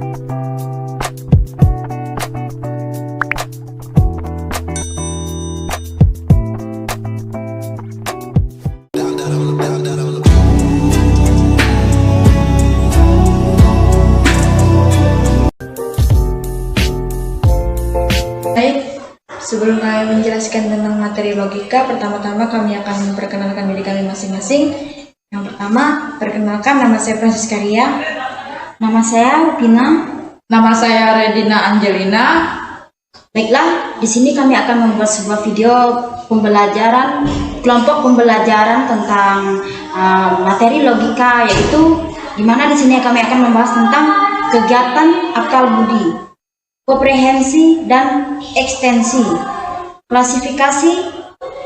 Baik, sebelum kami menjelaskan tentang materi logika, pertama-tama kami akan memperkenalkan diri kami masing-masing. Yang pertama, perkenalkan, nama saya Francisca Ria. Nama saya Rupina. Nama saya Redina Angelina. Baiklah, di sini kami akan membuat sebuah video kelompok pembelajaran tentang materi logika, yaitu di mana di sini kami akan membahas tentang kegiatan akal budi, komprehensi dan ekstensi, klasifikasi,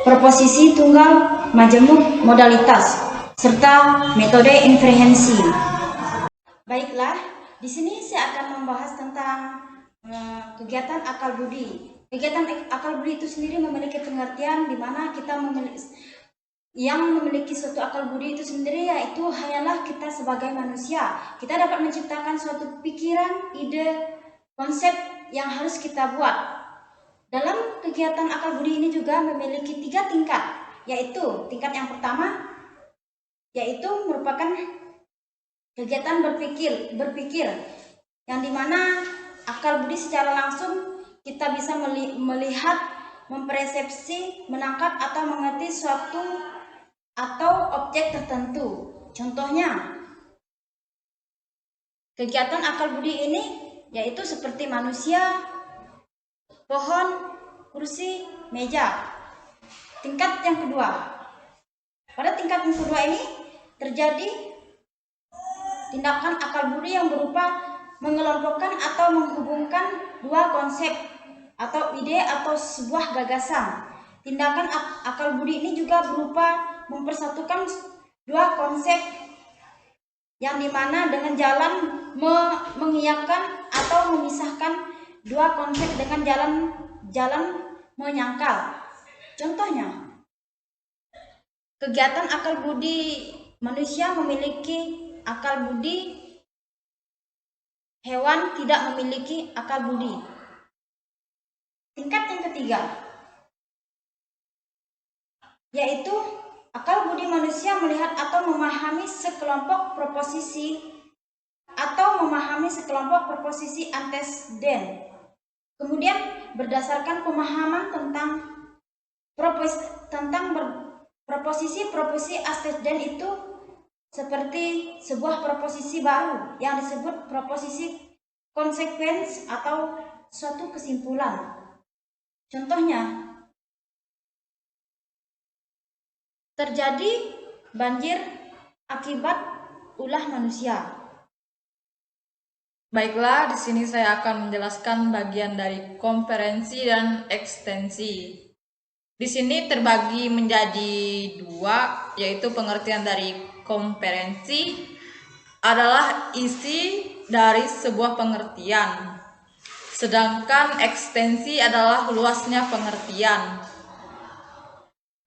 proposisi tunggal, majemuk, modalitas, serta metode inferensi. Baiklah, di sini saya akan membahas tentang kegiatan akal budi. Kegiatan akal budi itu sendiri memiliki pengertian di mana kita memiliki suatu akal budi itu sendiri, yaitu hanyalah kita sebagai manusia. Kita dapat menciptakan suatu pikiran, ide, konsep yang harus kita buat. Dalam kegiatan akal budi ini juga memiliki 3 tingkat, yaitu tingkat yang pertama yaitu merupakan kegiatan berpikir yang dimana akal budi secara langsung kita bisa melihat, mempersepsi, menangkap atau mengerti suatu atau objek tertentu. Contohnya, kegiatan akal budi ini yaitu seperti manusia, pohon, kursi, meja. Tingkat yang kedua. Pada tingkat yang kedua ini terjadi tindakan akal budi yang berupa mengelompokkan atau menghubungkan 2 konsep atau ide atau sebuah gagasan. Tindakan akal budi ini juga berupa mempersatukan 2 konsep yang dimana dengan jalan mengiyakan atau memisahkan 2 konsep dengan jalan menyangkal. Contohnya, kegiatan akal budi manusia memiliki akal budi, hewan tidak memiliki akal budi. Tingkat yang ketiga yaitu akal budi manusia melihat atau memahami sekelompok proposisi anteseden. Kemudian berdasarkan pemahaman tentang proposisi anteseden itu seperti sebuah proposisi baru yang disebut proposisi konsekuens atau suatu kesimpulan. Contohnya, terjadi banjir akibat ulah manusia. Baiklah, di sini saya akan menjelaskan bagian dari komprehensi dan ekstensi. Di sini terbagi menjadi 2, yaitu pengertian dari komprehensi adalah isi dari sebuah pengertian, sedangkan ekstensi adalah luasnya pengertian.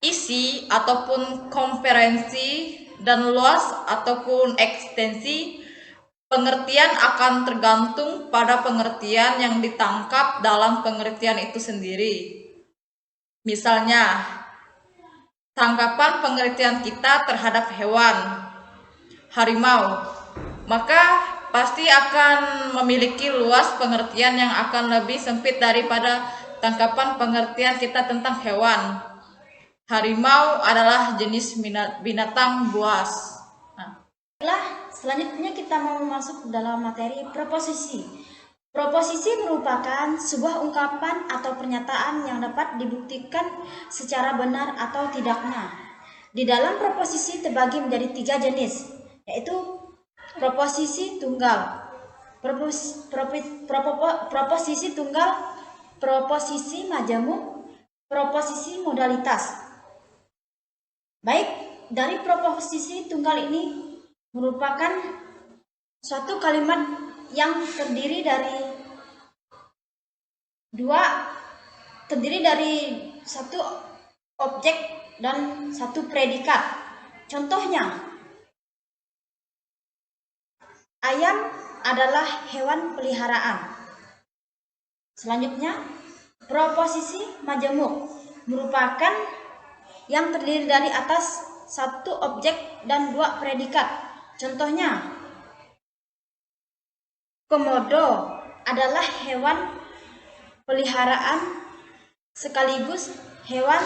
Isi ataupun komprehensi dan luas ataupun ekstensi pengertian akan tergantung pada pengertian yang ditangkap dalam pengertian itu sendiri. Misalnya, tangkapan pengertian kita terhadap hewan, harimau, maka pasti akan memiliki luas pengertian yang akan lebih sempit daripada tangkapan pengertian kita tentang hewan. Harimau adalah jenis binatang buas. Selanjutnya kita mau masuk dalam materi proposisi. Proposisi merupakan sebuah ungkapan atau pernyataan yang dapat dibuktikan secara benar atau tidaknya. Di dalam proposisi terbagi menjadi 3 jenis, yaitu proposisi tunggal, proposisi tunggal, proposisi majemuk, proposisi modalitas. Baik, dari proposisi tunggal ini merupakan suatu kalimat yang terdiri dari satu objek dan satu predikat. Contohnya, ayam adalah hewan peliharaan. Selanjutnya, proposisi majemuk merupakan yang terdiri dari atas satu objek dan dua predikat. Contohnya, komodo adalah hewan peliharaan sekaligus hewan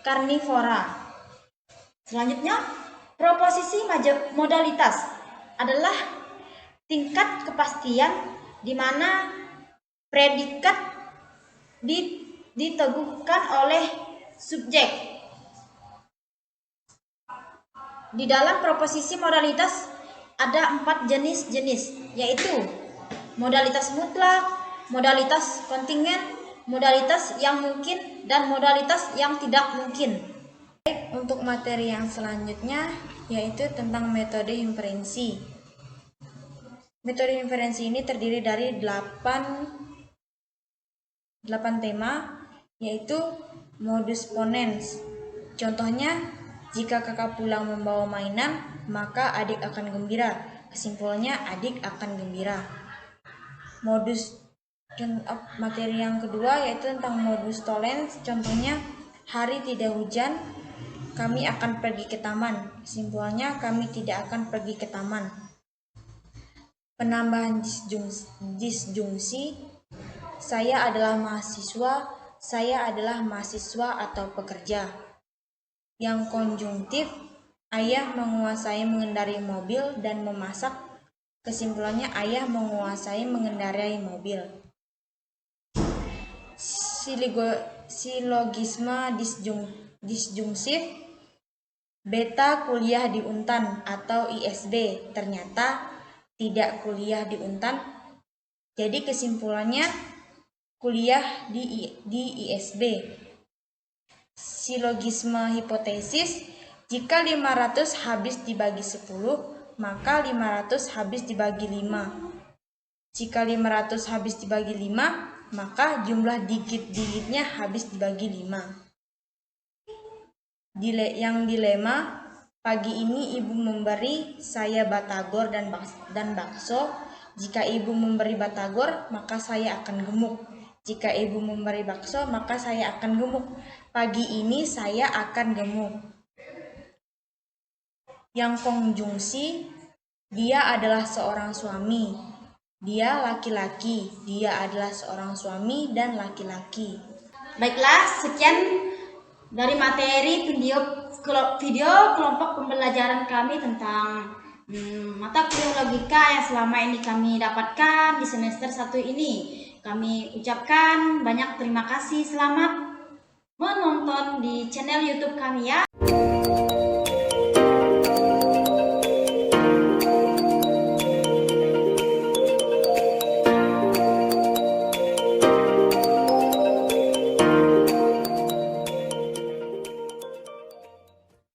karnivora. Selanjutnya, proposisi modalitas adalah tingkat kepastian di mana predikat diteguhkan oleh subjek. Di dalam proposisi modalitas ada 4 jenis-jenis, yaitu modalitas mutlak, modalitas kontingen, modalitas yang mungkin, dan modalitas yang tidak mungkin. Untuk materi yang selanjutnya yaitu tentang metode inferensi. Metode inferensi ini terdiri dari 8 tema, yaitu modus ponens. Contohnya, jika kakak pulang membawa mainan, maka adik akan gembira. Kesimpulannya, adik akan gembira. Materi yang kedua yaitu tentang modus tollens. Contohnya, hari tidak hujan, kami akan pergi ke taman. Kesimpulannya, kami tidak akan pergi ke taman. Penambahan disjungsi, saya adalah mahasiswa, saya adalah mahasiswa atau pekerja. Yang konjungtif, ayah menguasai mengendarai mobil dan memasak. Kesimpulannya, ayah menguasai mengendarai mobil. Silogisme disjungsif, beta kuliah di Untan atau ISB, ternyata tidak kuliah di Untan. Jadi kesimpulannya kuliah di ISB. Silogisme hipotesis, jika 500 habis dibagi 10, maka 500 habis dibagi 5. Jika 500 habis dibagi 5, maka jumlah digit-digitnya habis dibagi 5. Yang dilema, pagi ini ibu memberi saya batagor dan bakso. Jika ibu memberi batagor, maka saya akan gemuk. Jika ibu memberi bakso, maka saya akan gemuk. Pagi ini saya akan gemuk. Yang konjungsi, dia adalah seorang suami. Dia laki-laki. Dia adalah seorang suami dan laki-laki. Baiklah, sekian dari materi video kelompok pembelajaran kami tentang mata kuliah logika yang selama ini kami dapatkan di semester 1 ini. Kami ucapkan banyak terima kasih. Selamat menonton di channel YouTube kami ya.